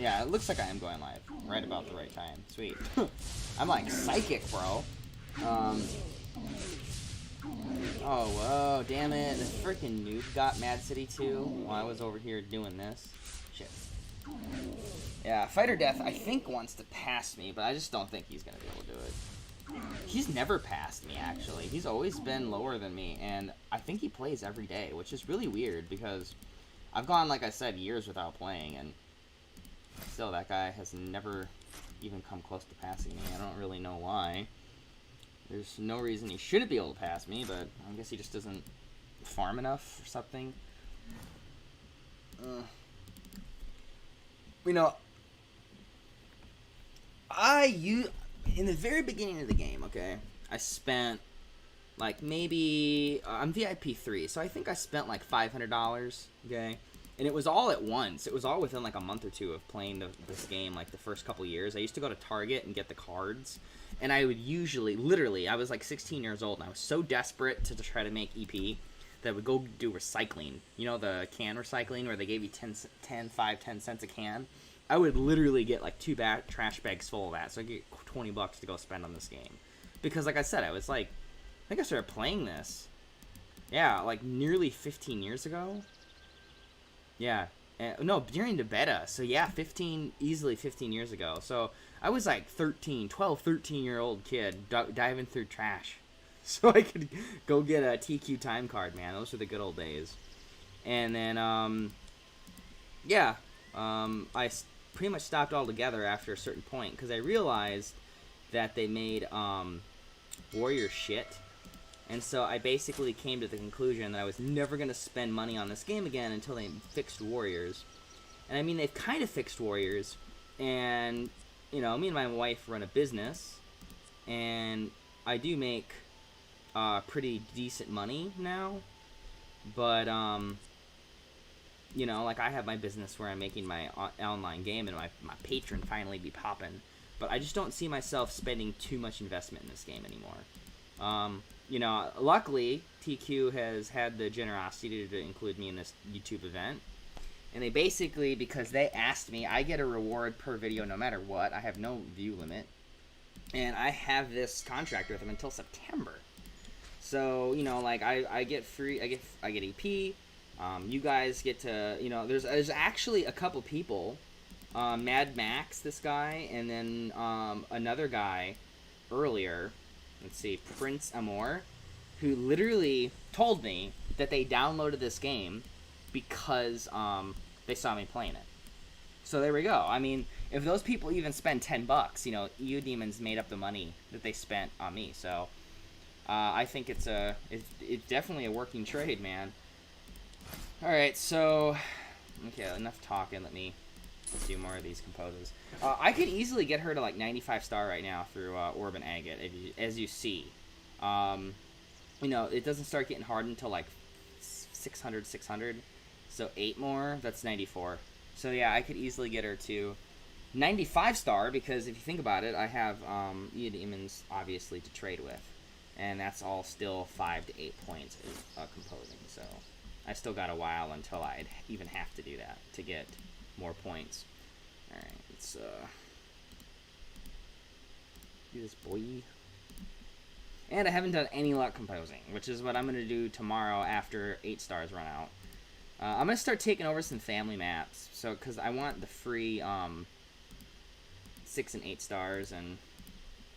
Yeah, it looks like I am going live. Right about the right time. Sweet. I'm like psychic, bro. Oh, whoa, damn it. The freaking noob got Mad City 2 while I was over here doing this. Shit. Yeah, Fighter Death, I think, wants to pass me, but I just don't think he's going to be able to do it. He's never passed me, actually. He's always been lower than me, and I think he plays every day, which is really weird because I've gone, like I said, years without playing, and still that guy has never even come close to passing me. I don't really know why. There's no reason he shouldn't be able to pass me, but I guess he just doesn't farm enough or something. You know, in the very beginning of the game, okay, I spent, like, maybe, I'm VIP 3, so I think I spent, like, $500, okay, and it was all at once. It was all within, like, a month or two of playing this game, like, the first couple years. I used to go to Target and get the cards, and I would usually, literally, I was, like, 16 years old, and I was so desperate to try to make EP that I would go do recycling. You know, the can recycling where they gave you 10 cents a can? I would literally get like 2 trash bags full of that, so I get $20 to go spend on this game. Because like I said, I was like, I think I started playing this, yeah, like nearly 15 years ago. Yeah, no, during the beta, so yeah, easily 15 years ago. So I was like 13-year-old kid diving through trash so I could go get a TQ time card, man. Those were the good old days. And then, yeah, I pretty much stopped altogether after a certain point because I realized that they made warrior shit, and so I basically came to the conclusion that I was never going to spend money on this game again until they fixed warriors. And I mean, they've kind of fixed warriors, and you know, me and my wife run a business, and I do make pretty decent money now, but you know, like I have my business where I'm making my online game and my patron finally be popping. But I just don't see myself spending too much investment in this game anymore. You know, luckily, TQ has had the generosity to include me in this YouTube event. And they basically, because they asked me, I get a reward per video no matter what. I have no view limit. And I have this contract with them until September. So, you know, like I get free, I get EP. You guys get to, you know, there's actually a couple people, Mad Max, this guy, and then another guy earlier, let's see, Prince Amor, who literally told me that they downloaded this game because they saw me playing it. So there we go. I mean, if those people even spend $10, you know, Eudemons made up the money that they spent on me. So I think it's definitely a working trade, man. Alright, so, okay, enough talking. Let's do more of these composes. I could easily get her to like 95 star right now through Orb and Agate, as you see. You know, it doesn't start getting hard until like 600, so 8 more, that's 94. So yeah, I could easily get her to 95 star, because if you think about it, I have Eudemons obviously to trade with. And that's all still 5 to 8 points of composing, so I still got a while until I'd even have to do that to get more points. Alright, let's do this, boy. And I haven't done any luck composing, which is what I'm going to do tomorrow after 8 stars run out. I'm going to start taking over some family maps, so because I want the free 6 and 8 stars, and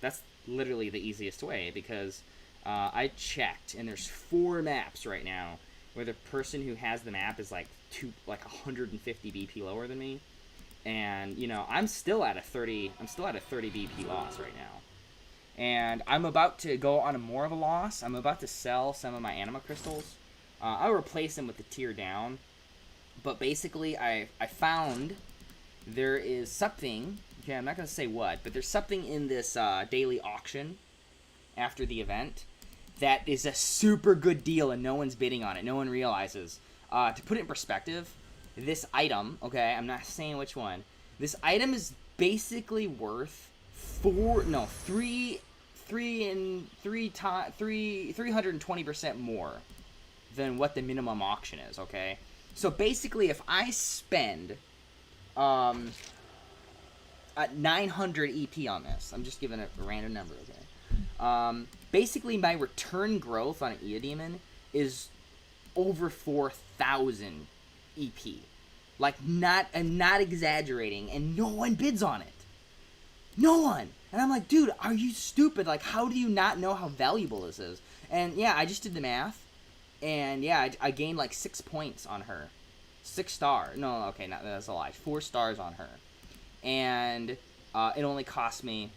that's literally the easiest way, because I checked, and there's 4 maps right now where the person who has the map is like 150 BP lower than me, and you know, I'm still at a 30 BP loss right now, and I'm about to go on more of a loss. I'm about to sell some of my anima crystals. I'll replace them with the tier down, but basically I found there is something, okay, I'm not going to say what, but there's something in this daily auction after the event that is a super good deal, and no one's bidding on it. No one realizes. To put it in perspective, this item, okay, I'm not saying which one, this item is basically worth 320% more than what the minimum auction is, okay? So basically, if I spend 900 EP on this. I'm just giving a random number, okay? Basically, my return growth on an Eudemon is over 4,000 EP. Like, I'm not exaggerating, and no one bids on it. No one! And I'm like, dude, are you stupid? Like, how do you not know how valuable this is? And yeah, I just did the math, and yeah, I gained like 6 points on her. 6 star. No, okay, that's a lie. 4 stars on her. And it only cost me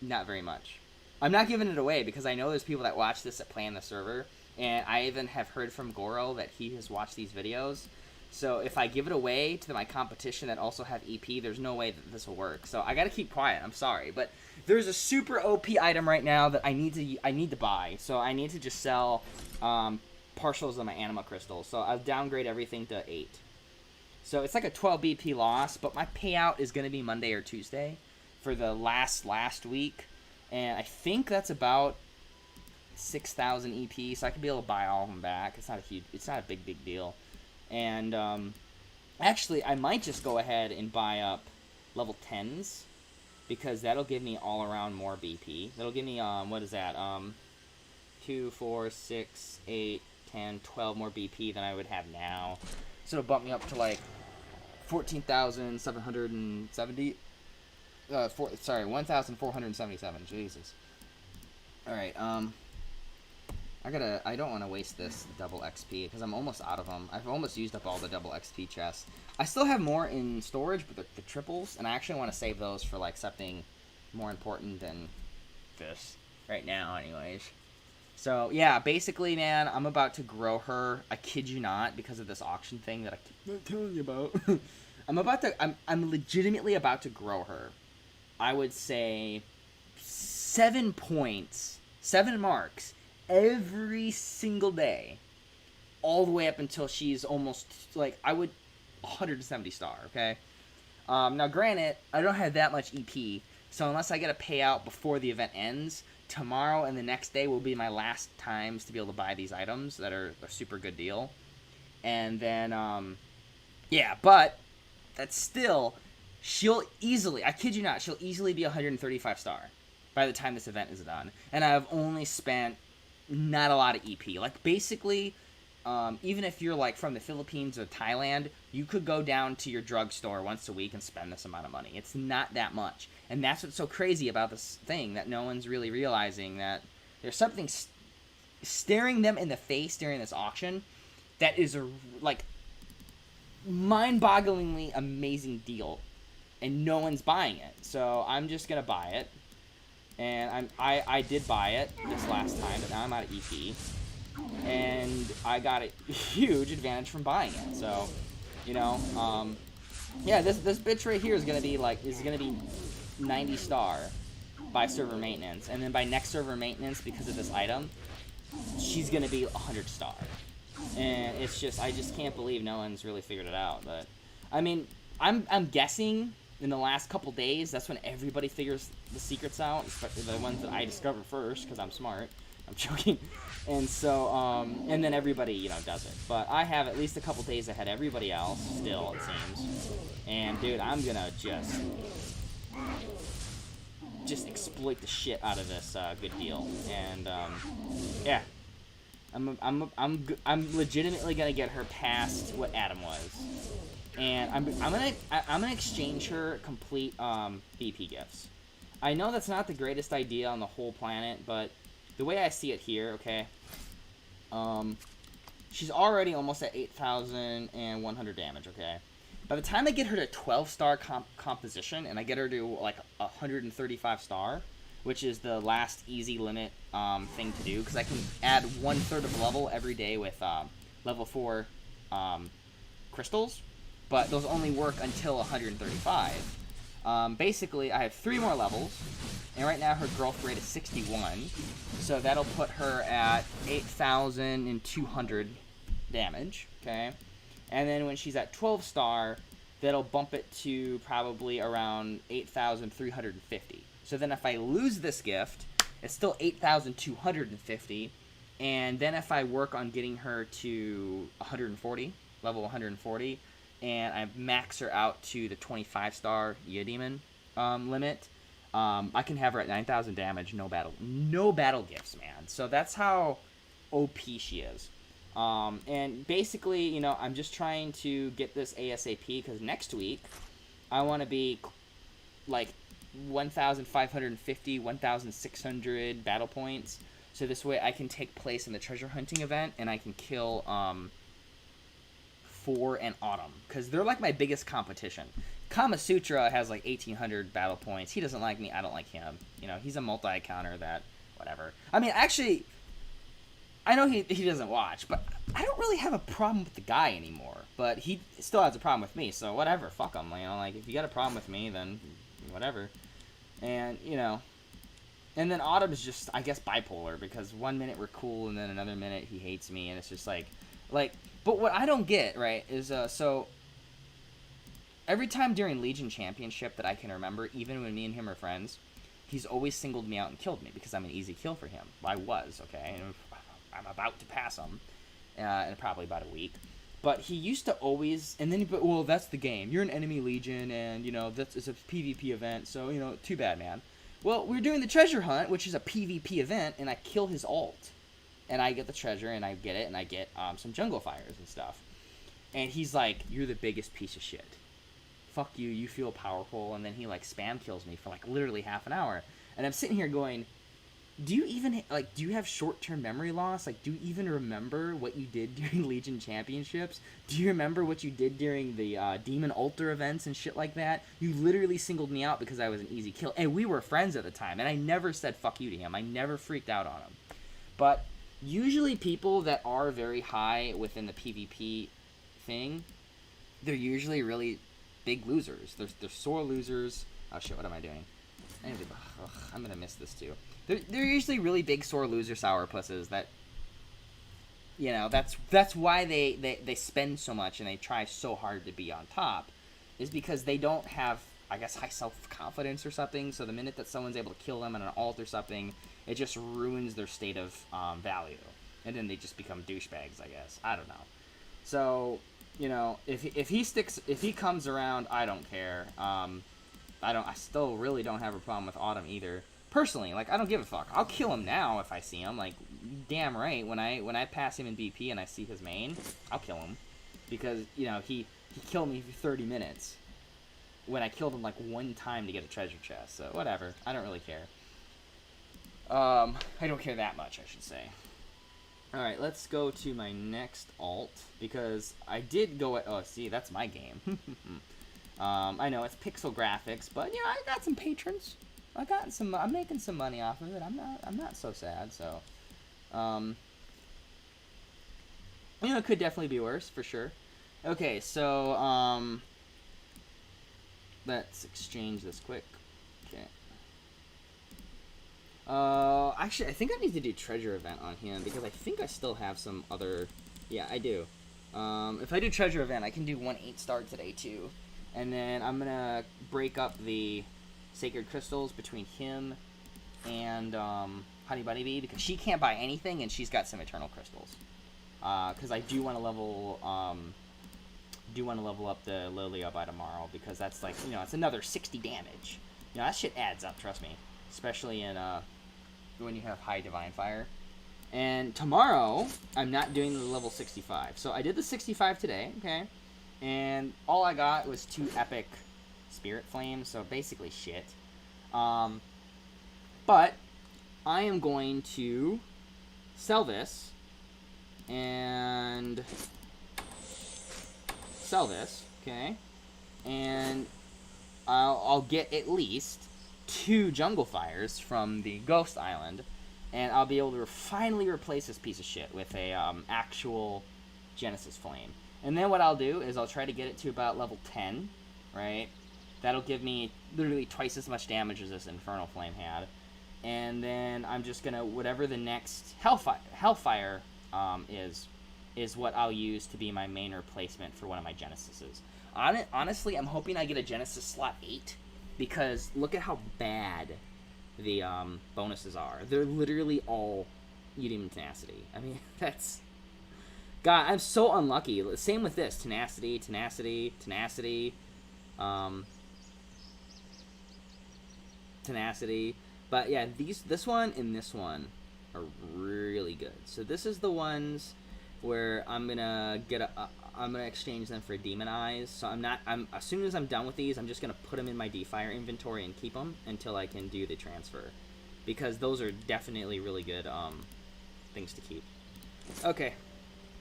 not very much. I'm not giving it away because I know there's people that watch this that play on the server, and I even have heard from Goro that he has watched these videos. So if I give it away to my competition that also have EP, there's no way that this will work. So I gotta keep quiet. I'm sorry, but there's a super OP item right now that I need to buy. So I need to just sell partials of my anima crystals. So I'll downgrade everything to 8. So it's like a 12 BP loss, but my payout is gonna be Monday or Tuesday for the last week, and I think that's about 6,000 EP. So I could be able to buy all of them back. It's not a big deal. And actually, I might just go ahead and buy up level 10s because that'll give me all around more BP. That'll give me what is that? 2, 4, 6, 8, 10, 12 more BP than I would have now. So it'll bump me up to like 14,770. 1,477. Jesus. All right. I don't want to waste this double XP because I'm almost out of them. I've almost used up all the double XP chests. I still have more in storage, but the triples, and I actually want to save those for like something more important than this right now, anyways. So yeah, basically, man, I'm about to grow her. I kid you not, because of this auction thing that I keep telling you about. I'm legitimately about to grow her. I would say 7 points, 7 marks every single day, all the way up until she's almost, like, 170 star, okay? Now, granted, I don't have that much EP, so unless I get a payout before the event ends, tomorrow and the next day will be my last times to be able to buy these items that are a super good deal. And then, yeah, but that's still, she'll easily, I kid you not, she'll easily be 135 star by the time this event is done. And I've only spent not a lot of EP. Like, basically, even if you're, like, from the Philippines or Thailand, you could go down to your drugstore once a week and spend this amount of money. It's not that much. And that's what's so crazy about this thing, that no one's really realizing that there's something staring them in the face during this auction that is a, like, mind-bogglingly amazing deal. And no one's buying it. So I'm just going to buy it. And I did buy it this last time, but now I'm out of EP. And I got a huge advantage from buying it. So, you know, yeah, this bitch right here is gonna be 90 star by server maintenance, and then by next server maintenance, because of this item, she's gonna be 100 star. And it's just, I just can't believe no one's really figured it out. But I mean, I'm guessing in the last couple days, that's when everybody figures the secrets out, especially the ones that I discovered first, because I'm smart. I'm joking. And so, and then everybody, you know, does it. But I have at least a couple days ahead of everybody else, still, it seems. And, dude, I'm gonna just exploit the shit out of this good deal. And, yeah. I'm legitimately gonna get her past what Adam was. And I'm gonna exchange her complete BP gifts. I know that's not the greatest idea on the whole planet, but the way I see it here, okay, she's already almost at 8,100 damage, okay? By the time I get her to 12-star composition, and I get her to, like, 135 star, which is the last easy limit thing to do, because I can add 1/3 of level every day with level 4 crystals, but those only work until 135. Basically, I have 3 more levels, and right now her growth rate is 61, so that'll put her at 8,200 damage, okay? And then when she's at 12 star, that'll bump it to probably around 8,350. So then if I lose this gift, it's still 8,250, and then if I work on getting her to 140, level 140, and I max her out to the 25-star Eudemon, limit, I can have her at 9,000 damage, no battle gifts, man. So that's how OP she is. And basically, you know, I'm just trying to get this ASAP because next week I want to be like 1,550, 1,600 battle points. So this way I can take place in the treasure hunting event and I can kill 4 and Autumn because they're like my biggest competition. Kama Sutra has like 1,800 battle points. He doesn't like me. I don't like him. You know, he's a multi-counter that whatever. I mean, actually, I know he doesn't watch, but I don't really have a problem with the guy anymore. But he still has a problem with me, so whatever. Fuck him. You know, like, if you got a problem with me, then whatever. And, you know, and then Autumn is just, I guess, bipolar, because one minute we're cool, and then another minute he hates me, and it's just like, but what I don't get, right, is, so, every time during Legion Championship that I can remember, even when me and him are friends, he's always singled me out and killed me, because I'm an easy kill for him. I was, okay, and I'm about to pass him, in probably about a week. But he used to always, and then, well, that's the game. You're an enemy Legion, and, you know, it's a PvP event, so, you know, too bad, man. Well, we're doing the treasure hunt, which is a PvP event, and I kill his ult. And I get the treasure, and I get it, and I get some jungle fires and stuff. And he's like, you're the biggest piece of shit. Fuck you, you feel powerful, and then he, like, spam kills me for, like, literally half an hour. And I'm sitting here going, do you have short-term memory loss? Like, do you even remember what you did during Legion Championships? Do you remember what you did during the Demon Altar events and shit like that? You literally singled me out because I was an easy kill. And we were friends at the time, and I never said fuck you to him. I never freaked out on him. But usually people that are very high within the PvP thing, they're usually really big losers. They're sore losers. Oh, shit, what am I doing? I'm going to miss this, too. They're usually really big sore loser sourpusses that, you know, that's why they spend so much and they try so hard to be on top, is because they don't have, I guess, high self-confidence or something. So the minute that someone's able to kill them on an ult or something, it just ruins their state of value. And then they just become douchebags, I guess. I don't know. So, you know, if he comes around, I don't care. I still really don't have a problem with Autumn either. Personally, like, I don't give a fuck. I'll kill him now if I see him. Like, damn right. When I pass him in BP and I see his main, I'll kill him. Because, you know, he killed me for 30 minutes. When I killed him, like, one time to get a treasure chest. So, whatever. I don't really care. I don't care that much, I should say. Alright, let's go to my next alt. Because I did go at... Oh, see, that's my game. I know, it's pixel graphics. But, you know, I got some patrons. I'm making some money off of it. I'm not so sad. So, you know, it could definitely be worse for sure. Okay, so let's exchange this quick. Okay. Actually, I think I need to do treasure event on him because I think I still have some other. Yeah, I do. If I do treasure event, I can do 1 8-star today too, and then I'm gonna break up the Sacred Crystals between him and Honey Bunny Bee because she can't buy anything and she's got some Eternal Crystals. Because I do want to level up the Lilla by tomorrow because that's like, you know, it's another 60 damage. You know, that shit adds up, trust me. Especially in when you have high Divine Fire. And tomorrow I'm not doing the level 65. So I did the 65 today, okay? And all I got was 2 epic Spirit Flames, so basically shit. But I am going to sell this and sell this, okay? And I'll get at least 2 Jungle Fires from the Ghost Island, and I'll be able to finally replace this piece of shit with a actual Genesis Flame. And then what I'll do is I'll try to get it to about level 10, right? That'll give me literally twice as much damage as this Infernal Flame had. And then I'm just going to, whatever the next Hellfire is what I'll use to be my main replacement for one of my Genesises. Honestly, I'm hoping I get a Genesis slot 8, because look at how bad the bonuses are. They're literally all Eudemon Tenacity. I mean, that's... God, I'm so unlucky. Same with this. Tenacity. tenacity. But yeah, this one and this one are really good. So this is the ones where I'm gonna I'm gonna exchange them for demon eyes. So I'm as soon as I'm done with these, I'm just gonna put them in my D-Fire inventory and keep them until I can do the transfer, because those are definitely really good things to keep. Okay,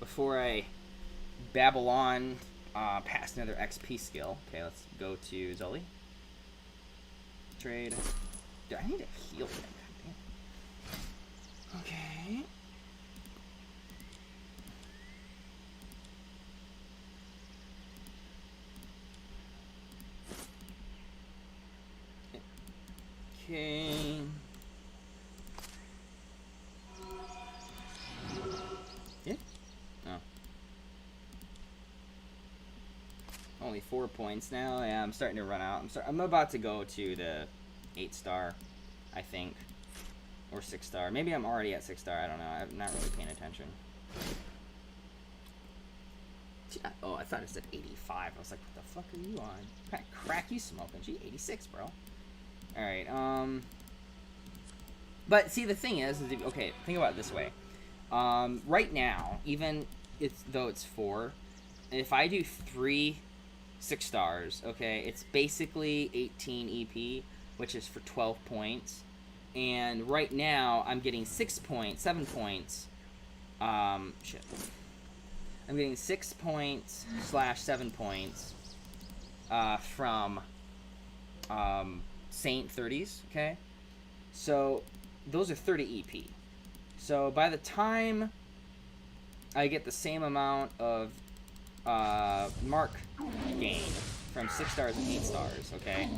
before I babble on past another XP skill, okay, let's go to Zully. Trade. Dude, I need to heal him. Okay. Okay. Yeah? Oh. Only 4 points now. Yeah, I'm starting to run out. I'm about to go to the 8-star, I think. Or 6-star. Maybe I'm already at 6-star. I don't know. I'm not really paying attention. Oh, I thought it said 85. I was like, what the fuck are you on? What kind of crack you smoking? Gee, 86, bro. Alright, but see, the thing is okay, think about it this way. Right now, even though it's 4, if I do 3 6-stars, okay, it's basically 18 EP, which is for 12 points. And right now, I'm getting 7 points. Shit. I'm getting 6 points / 7 points from Saint 30s, okay? So those are 30 EP. So by the time I get the same amount of mark gain from 6 stars and 8 stars, okay?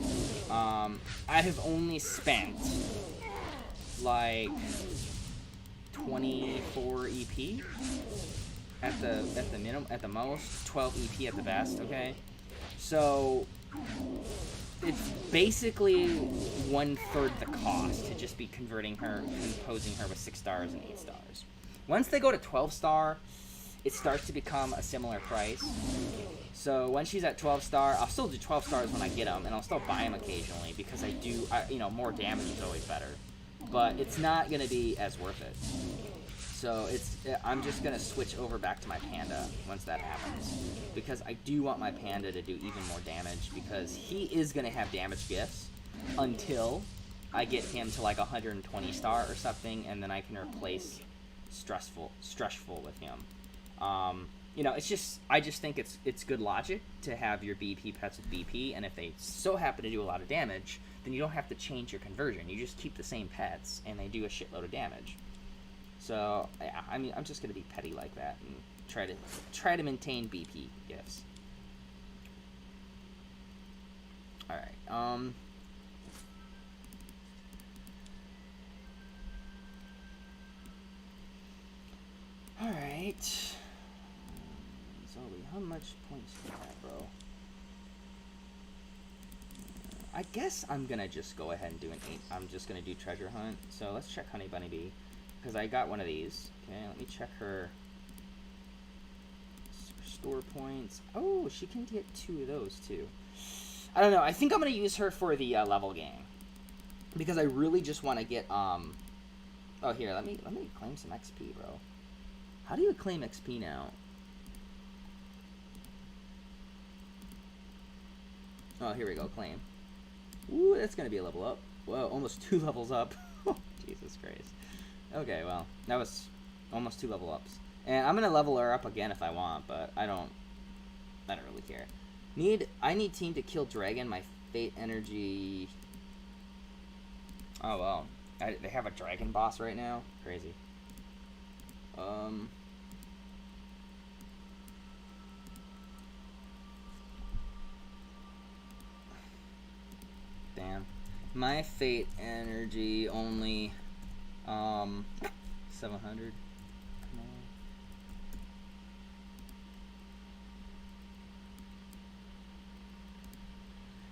I have only spent like 24 EP at the minimum, at the most, 12 EP at the best, okay? So it's basically 1/3 the cost to just be composing her with 6 stars and 8 stars. Once they go to 12-star, it starts to become a similar price. So when she's at 12-star, I'll still do 12 stars when I get them, and I'll still buy them occasionally because you know, more damage is always better. But it's not going to be as worth it. So I'm just going to switch over back to my Panda once that happens, because I do want my Panda to do even more damage, because he is going to have damage gifts until I get him to like 120 star or something, and then I can replace stressful with him. You know, I just think it's good logic to have your BP pets with BP, and if they so happen to do a lot of damage, then you don't have to change your conversion. You just keep the same pets, and they do a shitload of damage. So, yeah, I mean, I'm just going to be petty like that and try to maintain BP gifts. Alright, Alright. Zoe, how much points do you have, bro? I guess I'm going to just go ahead and do I'm just going to do treasure hunt. So let's check Honey Bunny Bee, because I got one of these. Okay, let me check her store points. Oh, she can get 2 of those too. I don't know. I think I'm going to use her for the level game, because I really just want to get oh, here, let me claim some XP, bro. How do you claim XP now? Oh, here we go, claim. Ooh, that's going to be a level up. Whoa, almost 2 levels up. Jesus Christ. Okay, well, that was almost 2 level ups. And I'm going to level her up again if I want, but I don't really care. I need team to kill dragon, my fate energy. Oh, well. They have a dragon boss right now? Crazy. Damn. My fate energy only 700. Come on.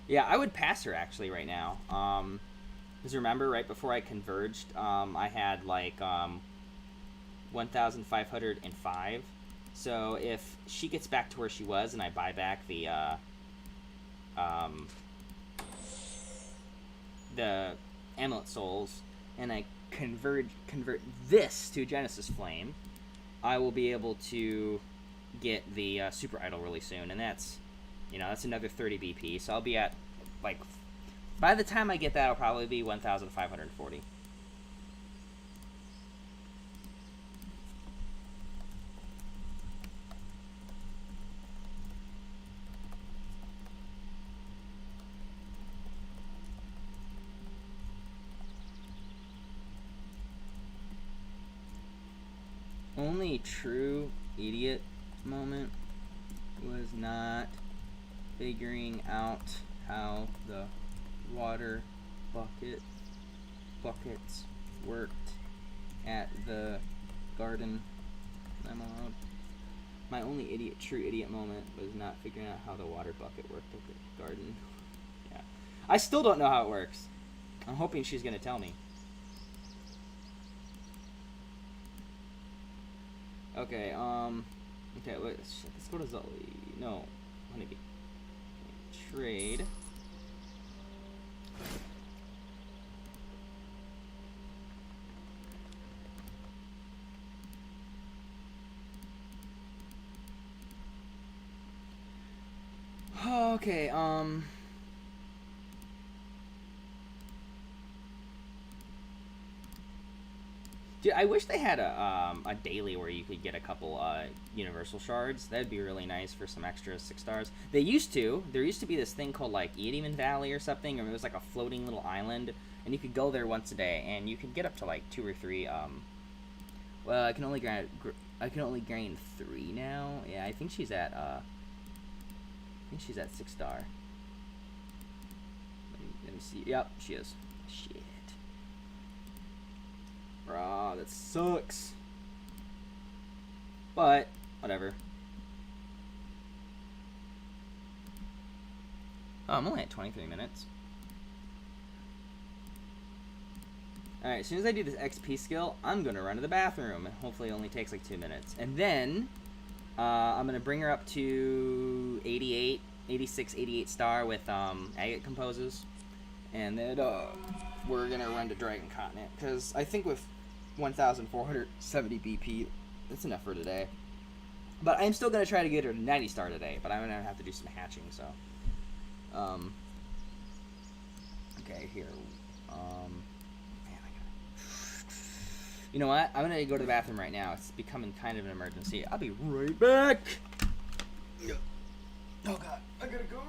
Yeah, I would pass her actually right now. Because remember, right before I converged, I had like 1,505. So if she gets back to where she was and I buy back the the amulet souls, and I convert this to Genesis Flame, I will be able to get the super idol really soon, and that's that's another 30 BP. So I'll be at like by the time I get that, I'll probably be 1,540. Only true idiot moment was not figuring out how the water buckets worked at the garden. My only true idiot moment was not figuring out how the water bucket worked at the garden. Yeah, I still don't know how it works. I'm hoping she's gonna tell me. Okay, okay, let's go to Zully. No, honeybee. Trade. Okay, dude, I wish they had a daily where you could get a couple universal shards. That'd be really nice for some extra 6 stars. There used to be this thing called like Eudemons Valley or something, or it was like a floating little island, and you could go there once a day, and you could get up to like 2 or 3. Well, I can only gain 3 now. Yeah, I think she's at 6 star. Let me see. Yep, she is. Shit. Bruh, that sucks. But, whatever. Oh, I'm only at 23 minutes. Alright, as soon as I do this XP skill, I'm going to run to the bathroom. Hopefully it only takes like 2 minutes. And then, I'm going to bring her up to 88, 86, 88 star with agate composes. And then, we're going to run to Dragon Continent. Because I think with 1,470 BP, that's enough for today. But I'm still going to try to get her to 90 star today. But I'm going to have to do some hatching, so. Okay, here. You know what? I'm going to go to the bathroom right now. It's becoming kind of an emergency. I'll be right back. Oh, God. I gotta go.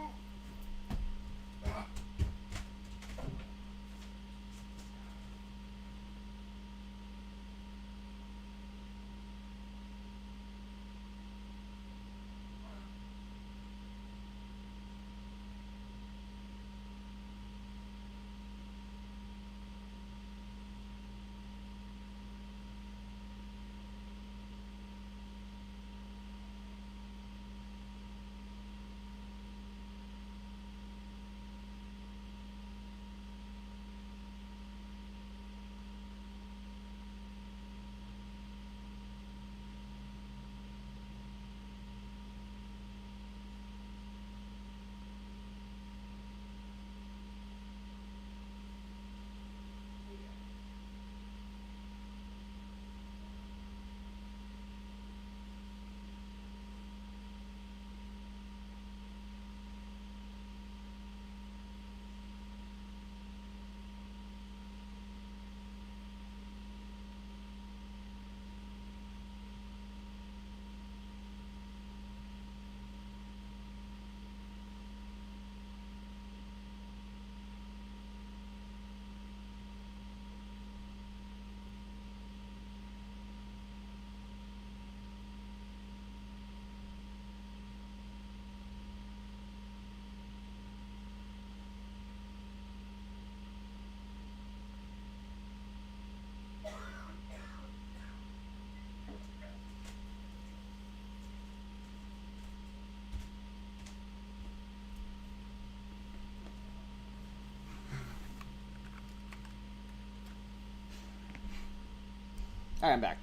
Alright, I'm back.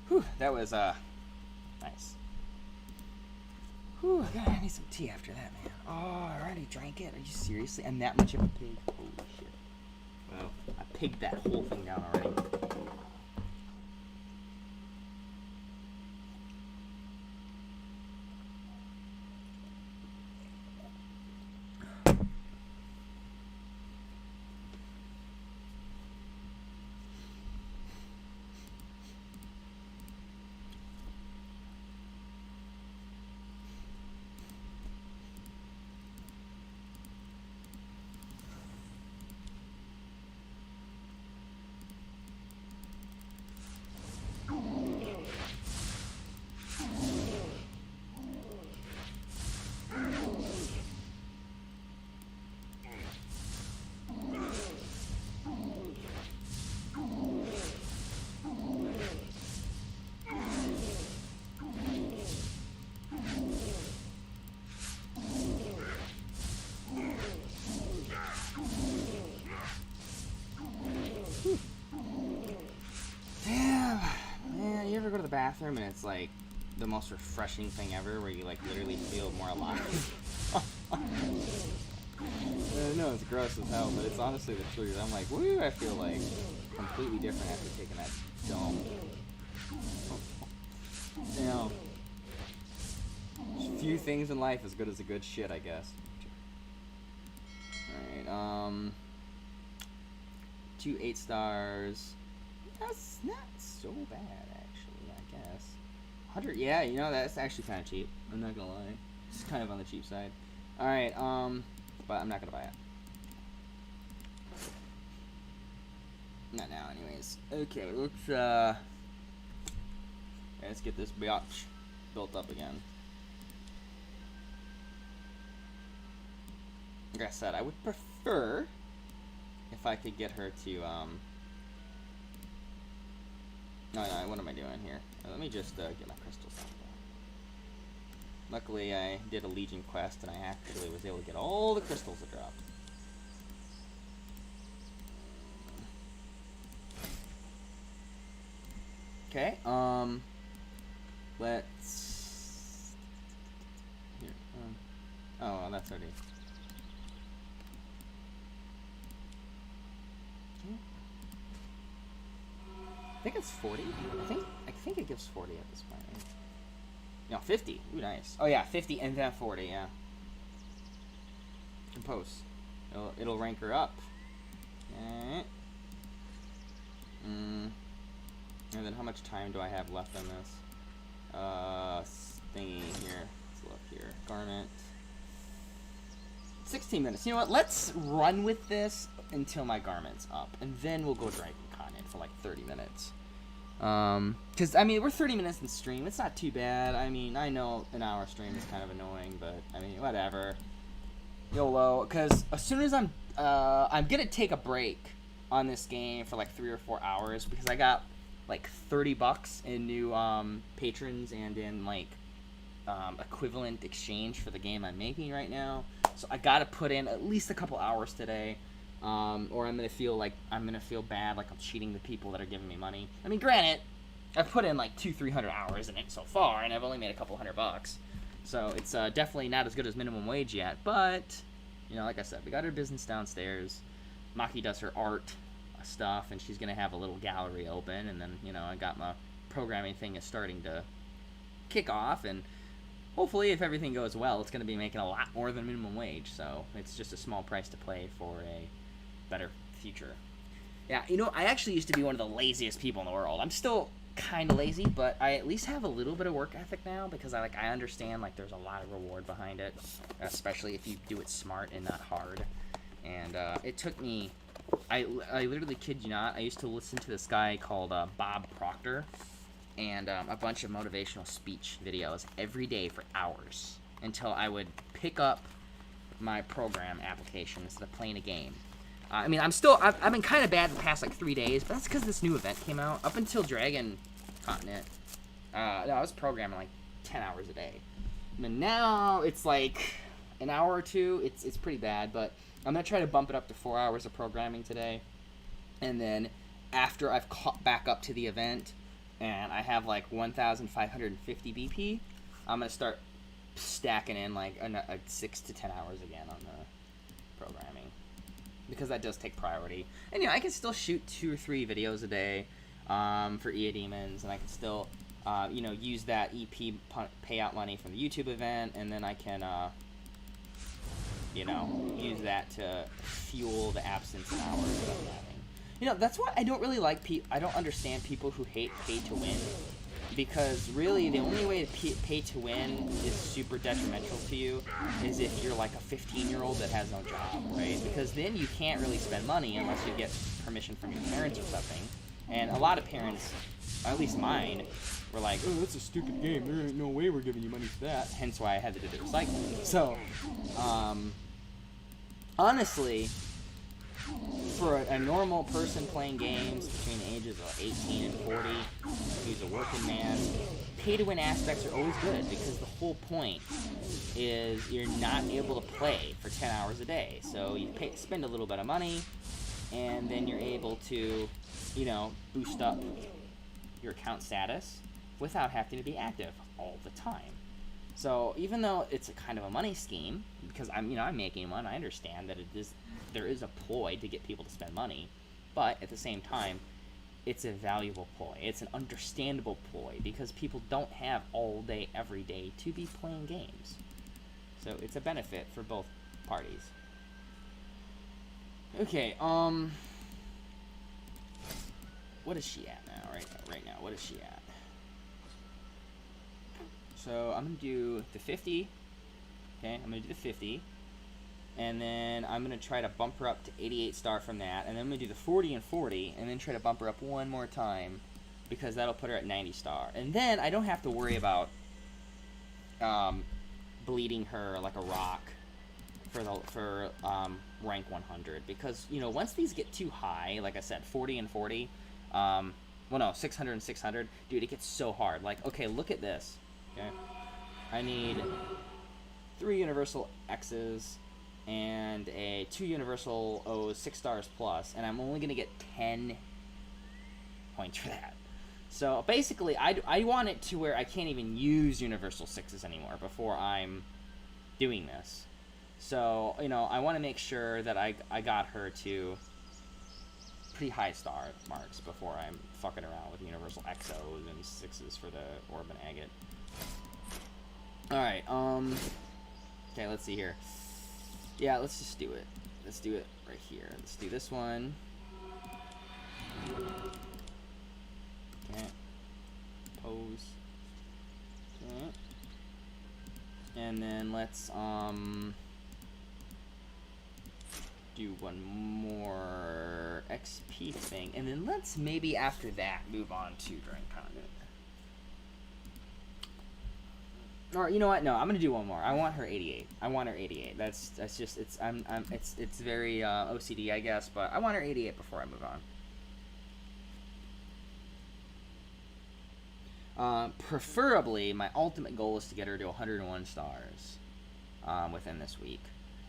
Whew, that was, nice. Whew, God, I need some tea after that, man. Oh, I already drank it. Are you seriously? I'm that much of a pig. Holy shit. Wow. I pigged that whole thing down already. Bathroom and it's like the most refreshing thing ever where you like literally feel more alive. I know it's gross as hell, but it's honestly the truth. I'm like, woo, I feel like completely different after taking that dome. You know, few things in life as good as a good shit, I guess. Alright, 2 8 stars. That's not so bad, actually, I guess. 100, yeah, you know, that's actually kind of cheap. I'm not gonna lie. It's kind of on the cheap side. Alright, but I'm not gonna buy it. Not now, anyways. Okay, let's get this biatch built up again. Like I said, I would prefer if I could get her to, no, what am I doing here? Let me just get my crystals out there. Luckily, I did a Legion quest, and I actually was able to get all the crystals that dropped. Okay, let's... Here, oh, well, that's already... I think it's 40. I think it gives 40 at this point. Right? No, 50. Ooh, nice. Oh yeah, 50 and then 40. Yeah. Compose. It'll rank her up. Alright. And then how much time do I have left on this? Thingy here. Let's look here. Garment. 16 minutes. You know what? Let's run with this until my garment's up, and then we'll go Dragon Con in for like 30 minutes. Because, I mean, we're 30 minutes in stream. It's not too bad. I mean, I know an hour stream is kind of annoying, but, I mean, whatever. YOLO. Because as soon as I'm going to take a break on this game for like 3 or 4 hours, because I got like $30 in new patrons and in like equivalent exchange for the game I'm making right now. So I got to put in at least a couple hours today. Or I'm gonna feel bad, like I'm cheating the people that are giving me money. I mean, granted, I've put in like 200-300 hours in it so far, and I've only made a couple $100, so it's definitely not as good as minimum wage yet. But you know, like I said, we got her business downstairs. Maki does her art stuff, and she's gonna have a little gallery open, and then you know, I got my programming thing is starting to kick off, and hopefully, if everything goes well, it's gonna be making a lot more than minimum wage. So it's just a small price to pay for a better future. Yeah, you know, I actually used to be one of the laziest people in the world. I'm still kind of lazy, but I at least have a little bit of work ethic now because I understand like there's a lot of reward behind it, especially if you do it smart and not hard. And it took me, I literally kid you not, I used to listen to this guy called Bob Proctor and a bunch of motivational speech videos every day for hours until I would pick up my program application instead of playing a game. I mean, I've been kind of bad the past, like, 3 days, but that's because this new event came out. Up until Dragon Continent, I was programming, like, 10 hours a day. And now it's, like, an hour or two. It's pretty bad, but I'm going to try to bump it up to 4 hours of programming today. And then after I've caught back up to the event and I have, like, 1,550 BP, I'm going to start stacking in, like, 6 to 10 hours again on the programming. because that does take priority. And I can still shoot 2 or 3 videos a day for Eudemons, and I can still use that EP payout money from the YouTube event, and then I can use that to fuel the absence of hours that I'm having. That's why I don't really like I don't understand people who hate pay to win, because really the only way to pay to win is super detrimental to you is if you're like a 15-year-old that has no job, right? Because then you can't really spend money unless you get permission from your parents or something. And a lot of parents, at least mine, were like, oh, that's a stupid game. There ain't no way we're giving you money for that. Hence why I had to do the recycling. So, honestly, for a normal person playing games between the ages of 18 and 40, who's a working man, pay-to-win aspects are always good, because the whole point is you're not able to play for 10 hours a day. So you spend a little bit of money, and then you're able to, boost up your account status without having to be active all the time. So even though it's a kind of a money scheme, because I'm making one, I understand that there is a ploy to get people to spend money, but at the same time, it's a valuable ploy. It's an understandable ploy, because people don't have all day, every day to be playing games. So it's a benefit for both parties. Okay, what is she at now? Right now, what is she at? So I'm gonna do the 50. Okay, I'm gonna do the 50. And then I'm going to try to bump her up to 88 star from that. And then I'm going to do the 40 and 40. And then try to bump her up one more time, because that'll put her at 90 star. And then I don't have to worry about bleeding her like a rock for rank 100. Because, once these get too high, like I said, 40 and 40, 600 and 600, dude, it gets so hard. Like, okay, look at this. Okay, I need 3 universal X's and 2 universal O's, 6 stars plus, and I'm only gonna get 10 points for that. So basically, I want it to where I can't even use universal 6s anymore before I'm doing this. So I want to make sure that I got her to pretty high star marks before I'm fucking around with universal XOs and 6s for the orb and agate. All right, okay, let's see here. Yeah, let's just do it. Let's do it right here. Let's do this one. Okay. Pose. Okay. And then let's do one more XP thing, and then let's maybe after that move on to Dragon Conduit. Or you know what? No, I'm gonna do one more. I want her 88. I want her 88. That's just it's it's very OCD, I guess, but I want her 88 before I move on. Preferably, my ultimate goal is to get her to 101 stars within this week,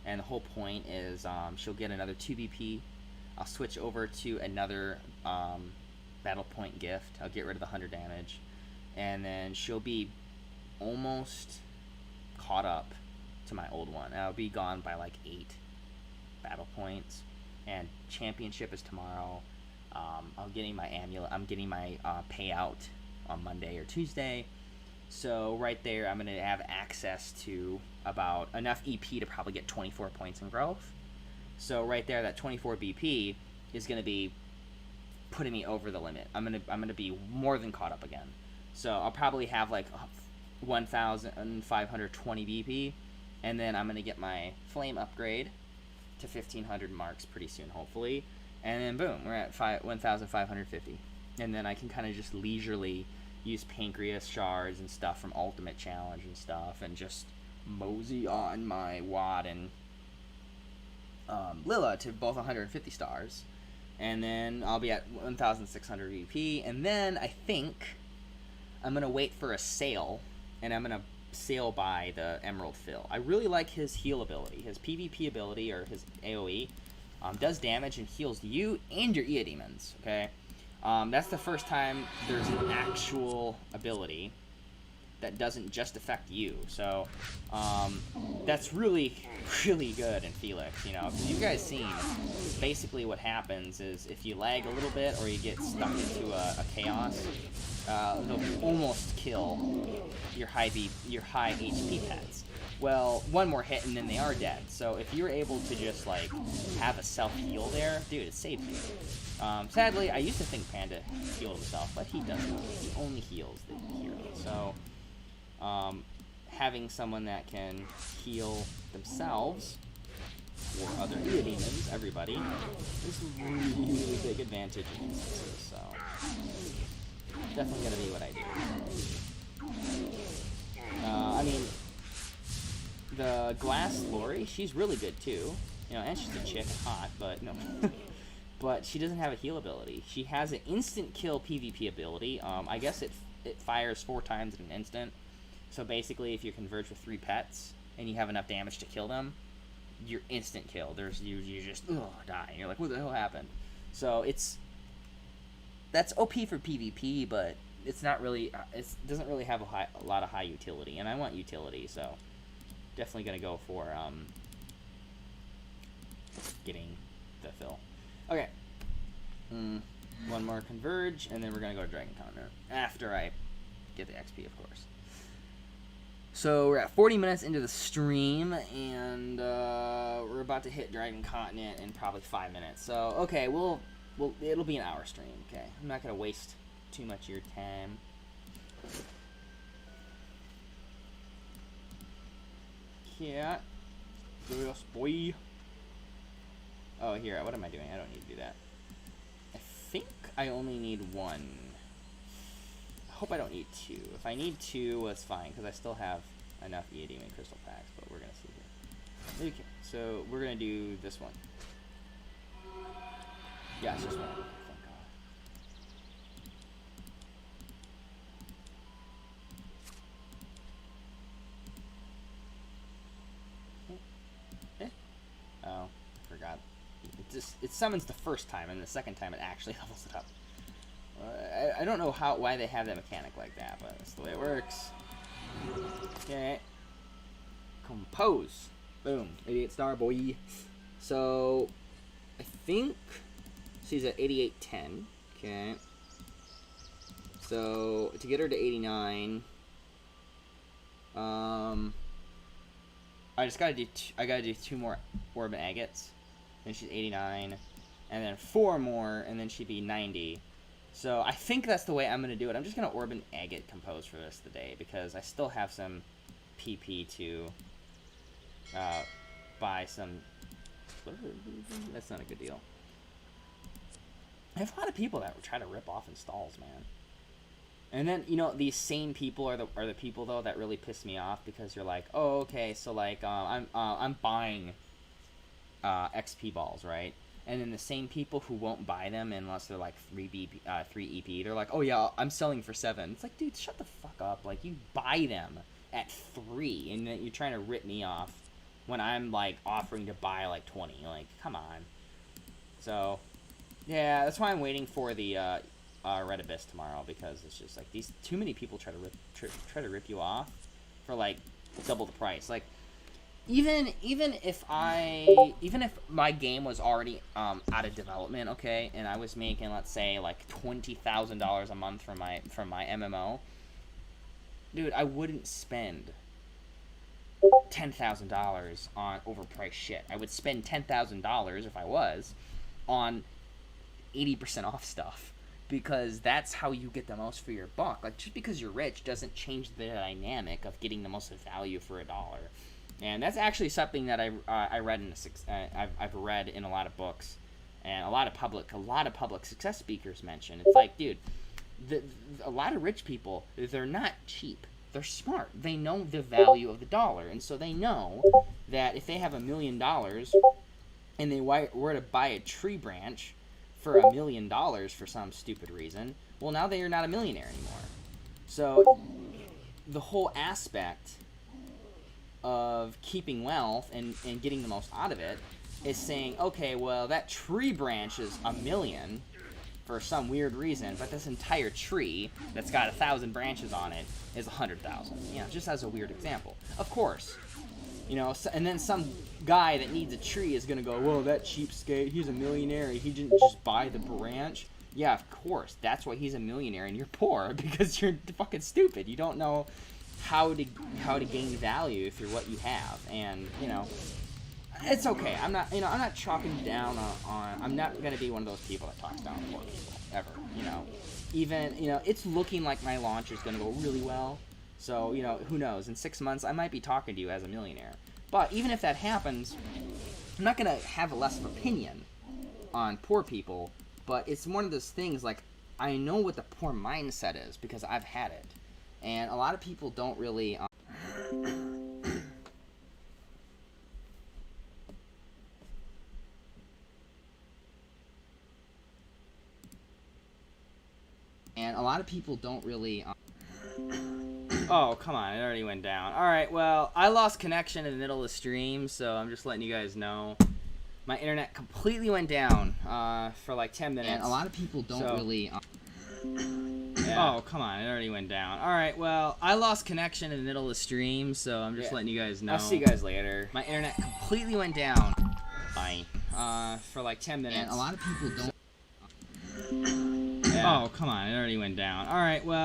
and the whole point is she'll get another 2 BP. I'll switch over to another battle point gift. I'll get rid of the 100 damage, and then she'll be almost caught up to my old one. I'll be gone by like 8 battle points, and championship is tomorrow. I'm getting my amulet. I'm getting my payout on Monday or Tuesday. So right there, I'm gonna have access to about enough EP to probably get 24 points in growth. So right there, that 24 BP is gonna be putting me over the limit. I'm gonna be more than caught up again. So I'll probably have like 1,520 BP, and then I'm going to get my flame upgrade to 1,500 marks pretty soon, hopefully, and then boom, we're at 1,550, and then I can kind of just leisurely use pancreas shards and stuff from Ultimate Challenge and stuff, and just mosey on my Wad and Lilla to both 150 stars, and then I'll be at 1,600 BP, and then I think I'm going to wait for a sale, and I'm going to sale buy the Emerald Fill. I really like his heal ability. His PvP ability, or his AoE, does damage and heals you and your Eudemons, okay? That's the first time there's an actual ability that doesn't just affect you. So that's really really good in Felix, you know, 'cause you guys seen basically what happens is if you lag a little bit or you get stuck into a chaos, it'll almost kill your high HP pets. Well, one more hit and then they are dead. So if you're able to just like have a self-heal there, dude, it saves you. Sadly, I used to think Panda healed himself, but he doesn't. He only heals the hero. So having someone that can heal themselves or other Eudemons, everybody, is a really big advantage in instances. So definitely gonna be what I do. I mean, the Glass Lori, she's really good too. You know, and she's a chick and hot, but no. But she doesn't have a heal ability. She has an instant kill PvP ability. I guess it fires 4 times in an instant. So basically, if you converge with 3 pets and you have enough damage to kill them, you're instant kill. You just die. You're like, what the hell happened? So that's OP for PvP, but it's not really. It doesn't really have a lot of high utility, and I want utility, so definitely gonna go for getting the fill. Okay. One more converge, and then we're gonna go to Dragon Continent after I get the XP, of course. So we're at 40 minutes into the stream, and we're about to hit Dragon Continent in probably 5 minutes. So okay, it'll be an hour stream. Okay, I'm not gonna waste too much of your time. Yeah, yes, boy. Oh, here. What am I doing? I don't need to do that. I think I only need 1. I hope I don't need 2. If I need 2, well, it's fine, because I still have enough Eudemon crystal packs, but we're going to see here. Okay, so we're going to do this one. Yeah, it's just one. Thank God. Oh, I forgot. It summons the first time, and the second time it actually levels it up. I don't know why they have that mechanic like that, but that's the way it works. Okay. Compose. Boom. 88 star, boy. So, I think she's at 88.10. Okay. So, to get her to 89, I just gotta do. I gotta do 2 more Orb and Agates. Then she's 89, and then 4 more, and then she'd be 90. So I think that's the way I'm going to do it. I'm just going to Orb and Agate compose for the rest of the day, because I still have some PP to buy some... That's not a good deal. I have a lot of people that try to rip off installs, man. And then, you know, these same people are the people, though, that really piss me off, because you're like, oh, okay, so, like, I'm buying... XP balls, right? And then the same people who won't buy them unless they're like 3 EP, they're like, oh yeah, I'm selling for 7. It's like, dude, shut the fuck up. Like, you buy them at 3, and then you're trying to rip me off when I'm like offering to buy like 20. Like, come on. So, yeah, that's why I'm waiting for the Red Abyss tomorrow, because it's just like these too many people try to rip you off for like double the price. Like, even if my game was already out of development, okay, and I was making, let's say, like $20,000 a month from my MMO, dude, I wouldn't spend $10,000 on overpriced shit. I would spend $10,000 if I was on 80% off stuff, because that's how you get the most for your buck. Like, just because you're rich doesn't change the dynamic of getting the most value for $1. And that's actually something that I read I've read in a lot of books, and a lot of public success speakers mention. It's like, dude, a lot of rich people, they're not cheap. They're smart. They know the value of the dollar, and so they know that if they have $1 million and they were to buy a tree branch for $1 million for some stupid reason, well, now they are not a millionaire anymore. So the whole aspect of keeping wealth and getting the most out of it is saying, okay, well, that tree branch is $1 million for some weird reason, but this entire tree that's got 1,000 branches on it is 100,000. You know, just as a weird example. Of course, You know, so, and then some guy that needs a tree is gonna go, whoa, that cheapskate, he's a millionaire, he didn't just buy the branch. Yeah, of course, that's why he's a millionaire, and you're poor because you're fucking stupid. You don't know how to gain value through what you have, and you know, it's okay. I'm not chalking down on. I'm not gonna be one of those people that talks down on poor people ever. You know, even it's looking like my launch is gonna go really well. So, who knows? In 6 months, I might be talking to you as a millionaire. But even if that happens, I'm not going to have a less of opinion on poor people. But it's one of those things, like, I know what the poor mindset is because I've had it. And a lot of people don't really... and a lot of people don't really... Oh, come on, it already went down. Alright, well, I lost connection in the middle of the stream, so I'm just letting you guys know. My internet completely went down for like 10 minutes. And a lot of people don't really... Yeah. Oh, come on, it already went down. Alright, well, I lost connection in the middle of the stream, so I'm just letting you guys know. I'll see you guys later. My internet completely went down. Bye. For like 10 minutes. And a lot of people don't... Yeah. Oh, come on, it already went down. Alright, well...